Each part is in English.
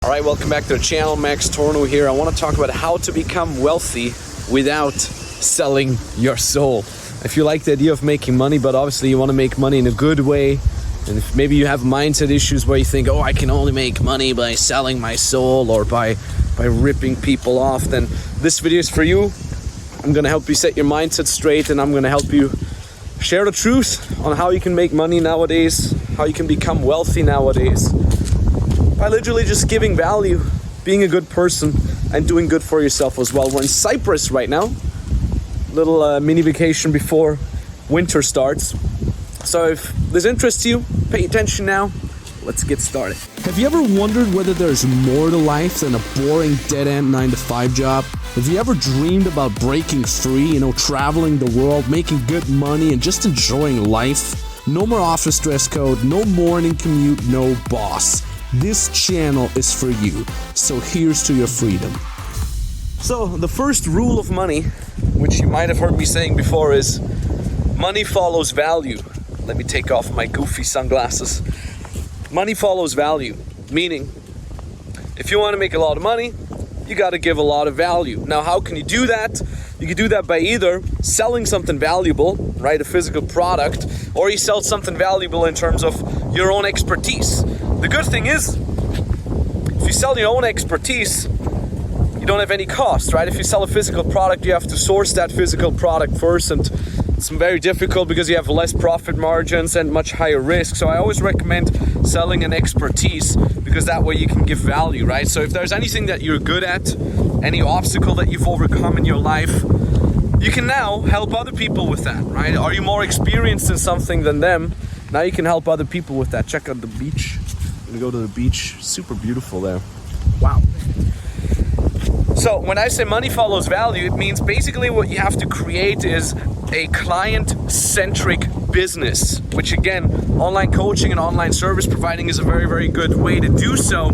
All right, welcome back to the channel. Max Tornow here. I want to talk about how to become wealthy without selling your soul. If you like the idea of making money, but obviously you want to make money in a good way, and if maybe you have mindset issues where you think, oh, I can only make money by selling my soul or by ripping people off, then this video is for you. I'm going to help you set your mindset straight, and I'm going to help you share the truth on how you can make money nowadays, how you can become wealthy nowadays, by literally just giving value, being a good person, and doing good for yourself as well. We're in Cyprus right now. Little mini vacation before winter starts. So if this interests you, pay attention now. Let's get started. Have you ever wondered whether there's more to life than a boring dead-end 9-to-5 job? Have you ever dreamed about breaking free, traveling the world, making good money, and just enjoying life? No more office dress code, no morning commute, no boss. This channel is for you, so here's to your freedom. So the first rule of money, which you might have heard me saying before, is money follows value. Let me take off my goofy sunglasses. Money follows value, meaning if you want to make a lot of money, you got to give a lot of value. Now, how can you do that? You can do that by either selling something valuable, right, a physical product, or you sell something valuable in terms of your own expertise. The good thing is, if you sell your own expertise, you don't have any cost, right? If you sell a physical product, you have to source that physical product first, and it's very difficult because you have less profit margins and much higher risk. So I always recommend selling an expertise, because that way you can give value, right? So if there's anything that you're good at, any obstacle that you've overcome in your life, you can now help other people with that, right? Are you more experienced in something than them? Now you can help other people with that. Check out the beach. I'm gonna go to the beach. Super beautiful there. Wow. So when I say money follows value, it means basically what you have to create is a client-centric business, which again, online coaching and online service providing is a very, very good way to do so,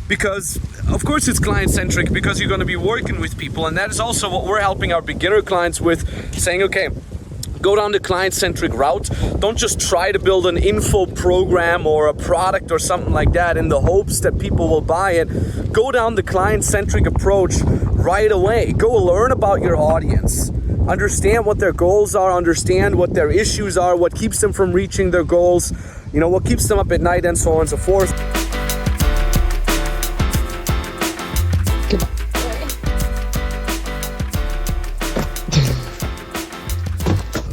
because of course it's client-centric, because you're going to be working with people, and that is also what we're helping our beginner clients with, saying, okay, go down the client-centric route. Don't just try to build an info program or a product or something like that in the hopes that people will buy it. Go down the client-centric approach right away. Go learn about your audience. Understand what their goals are, understand what their issues are, what keeps them from reaching their goals, what keeps them up at night, and so on and so forth.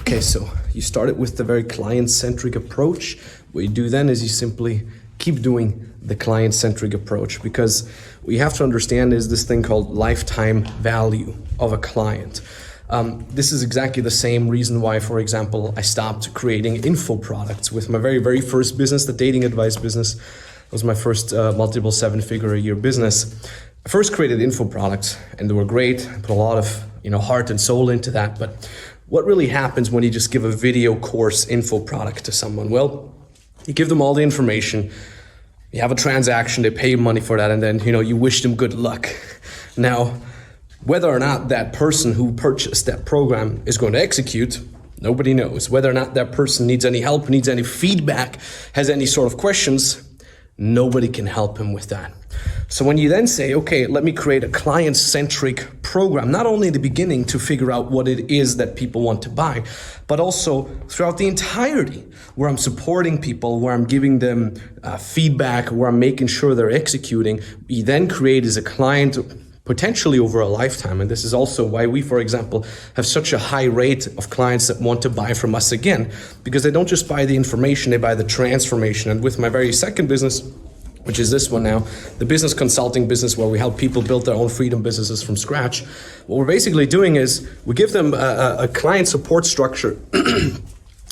Okay, so you start it with the very client-centric approach. What you do then is you simply keep doing the client-centric approach, because what you have to understand is this thing called lifetime value of a client. This is exactly the same reason why, for example, I stopped creating info products with my very, very first business, the dating advice business. It was my first multiple 7-figure-a-year business. I first created info products, and they were great. I put a lot of heart and soul into that. But what really happens when you just give a video course info product to someone? Well, you give them all the information, you have a transaction, they pay you money for that, and then you wish them good luck. Now, whether or not that person who purchased that program is going to execute, nobody knows. Whether or not that person needs any help, needs any feedback, has any sort of questions, nobody can help him with that. So when you then say, okay, let me create a client-centric program, not only in the beginning to figure out what it is that people want to buy, but also throughout the entirety, where I'm supporting people, where I'm giving them feedback, where I'm making sure they're executing, we then create as a client potentially over a lifetime. And this is also why we, for example, have such a high rate of clients that want to buy from us again, because they don't just buy the information, they buy the transformation. And with my very second business, which is this one now, the business consulting business, where we help people build their own freedom businesses from scratch. What we're basically doing is we give them a client support structure.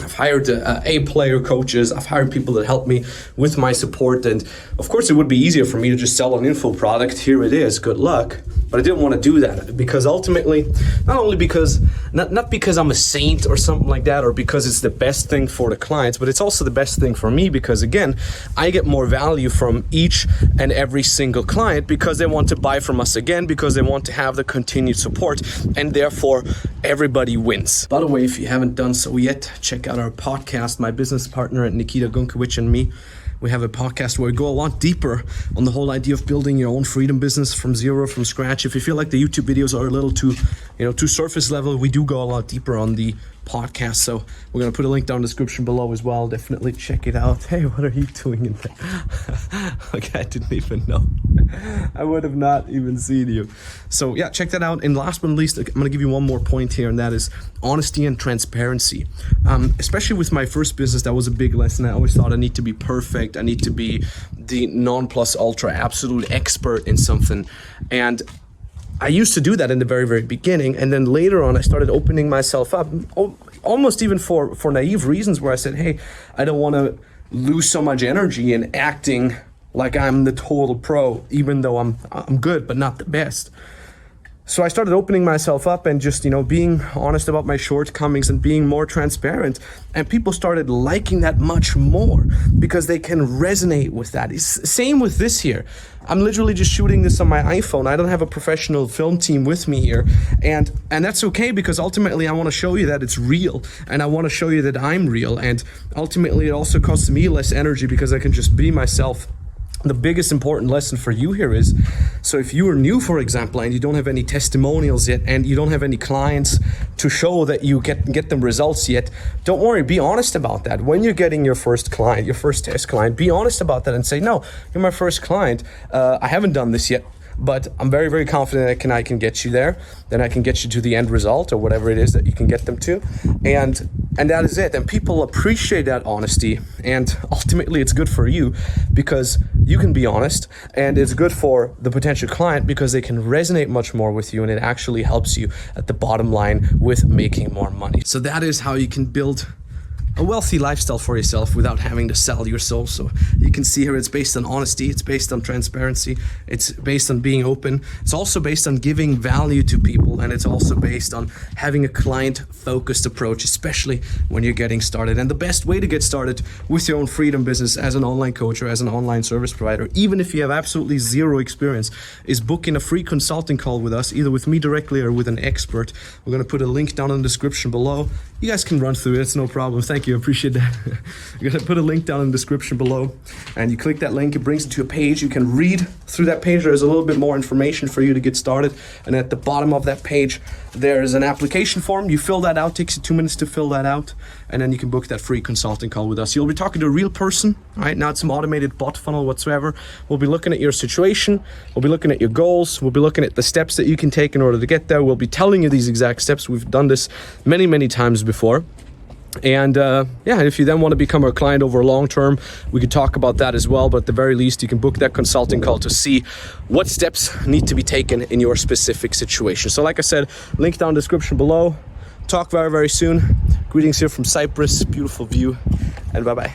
I've hired A-player coaches. I've hired people that help me with my support. And of course, it would be easier for me to just sell an info product. Here it is. Good luck. But I didn't want to do that, because ultimately, not because I'm a saint or something like that, or because it's the best thing for the clients, but it's also the best thing for me, because again, I get more value from each and every single client, because they want to buy from us again, because they want to have the continued support, and therefore everybody wins. By the way, if you haven't done so yet, check out our podcast. My business partner Nikita Gunkewicz and me, We have a podcast where we go a lot deeper on the whole idea of building your own freedom business from zero, from scratch. If you feel like the YouTube videos are a little too, too surface level, we do go a lot deeper on the podcast. So we're going to put a link down in the description below as well. Definitely check it out. Hey, what are you doing in there? Okay, I didn't even know. I would have not even seen you. So yeah, check that out. And last but not least, I'm going to give you one more point here, and that is honesty and transparency. Especially with my first business, that was a big lesson. I always thought I need to be perfect. I need to be the non plus ultra absolute expert in something. And I used to do that in the very, very beginning. And then later on, I started opening myself up, almost even for naive reasons, where I said, hey, I don't want to lose so much energy in acting like I'm the total pro, even though I'm good, but not the best. So I started opening myself up and just, being honest about my shortcomings and being more transparent. And people started liking that much more because they can resonate with that. It's same with this here. I'm literally just shooting this on my iPhone. I don't have a professional film team with me here. And that's okay, because ultimately I want to show you that it's real. And I want to show you that I'm real. And ultimately it also costs me less energy because I can just be myself. The biggest important lesson for you here is, so if you are new, for example, and you don't have any testimonials yet, and you don't have any clients to show that you get them results yet, don't worry, be honest about that. When you're getting your first client, your first test client, be honest about that and say, no, you're my first client. I haven't done this yet, but I'm very, very confident I can get you there. Then I can get you to the end result, or whatever it is that you can get them to. And that is it. And people appreciate that honesty. And ultimately it's good for you because you can be honest, and it's good for the potential client because they can resonate much more with you, and it actually helps you at the bottom line with making more money. So that is how you can build a wealthy lifestyle for yourself without having to sell your soul. So you can see here, it's based on honesty, it's based on transparency, it's based on being open, it's also based on giving value to people, and it's also based on having a client-focused approach, especially when you're getting started. And the best way to get started with your own freedom business as an online coach or as an online service provider, even if you have absolutely zero experience, is booking a free consulting call with us, either with me directly or with an expert. We're going to put a link down in the description below. You guys can run through it, it's no problem. Thank you, I appreciate that. You're gonna put a link down in the description below, and you click that link, it brings you to a page. You can read through that page. There's a little bit more information for you to get started. And at the bottom of that page, there's an application form. You fill that out, takes you 2 minutes to fill that out, and then you can book that free consulting call with us. You'll be talking to a real person, right? Not some automated bot funnel whatsoever. We'll be looking at your situation, we'll be looking at your goals, we'll be looking at the steps that you can take in order to get there. We'll be telling you these exact steps. We've done this many, many times before. And if you then want to become our client over long term, we could talk about that as well. But at the very least, you can book that consulting call to see what steps need to be taken in your specific situation. So like I said, link down in the description below. Talk very, very soon. Greetings here from Cyprus. Beautiful view. And bye-bye.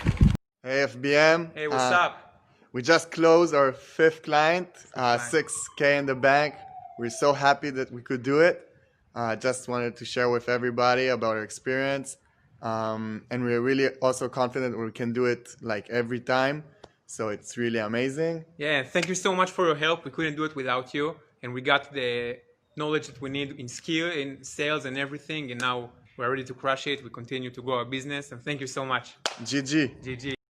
Hey, FBM. Hey, what's up? We just closed our fifth client, 6K in the bank. We're so happy that we could do it. Just wanted to share with everybody about our experience. And we're really also confident we can do it like every time. So it's really amazing. Yeah, thank you so much for your help. We couldn't do it without you. And we got the knowledge that we need in skill, in sales and everything. And now we're ready to crush it. We continue to grow our business. And thank you so much. GG. GG.